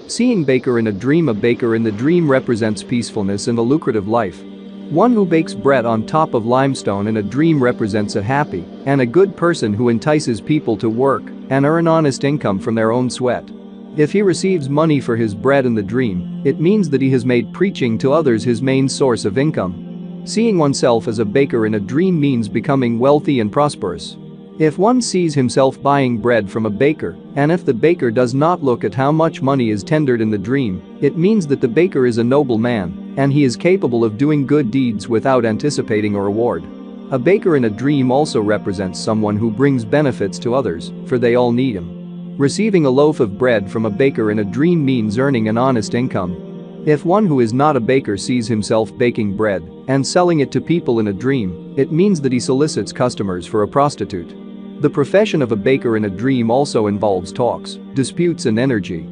Seeing baker in a dream. A baker in the dream represents peacefulness and a lucrative life. One who bakes bread on top of limestone in a dream represents a happy and a good person who entices people to work and earn honest income from their own sweat. If he receives money for his bread in the dream, it means that he has made preaching to others his main source of income. Seeing oneself as a baker in a dream means becoming wealthy and prosperous. If one sees himself buying bread from a baker, and if the baker does not look at how much money is tendered in the dream, it means that the baker is a noble man, and he is capable of doing good deeds without anticipating a reward. A baker in a dream also represents someone who brings benefits to others, for they all need him. Receiving a loaf of bread from a baker in a dream means earning an honest income. If one who is not a baker sees himself baking bread and selling it to people in a dream, it means that he solicits customers for a prostitute. The profession of a baker in a dream also involves talks, disputes and energy.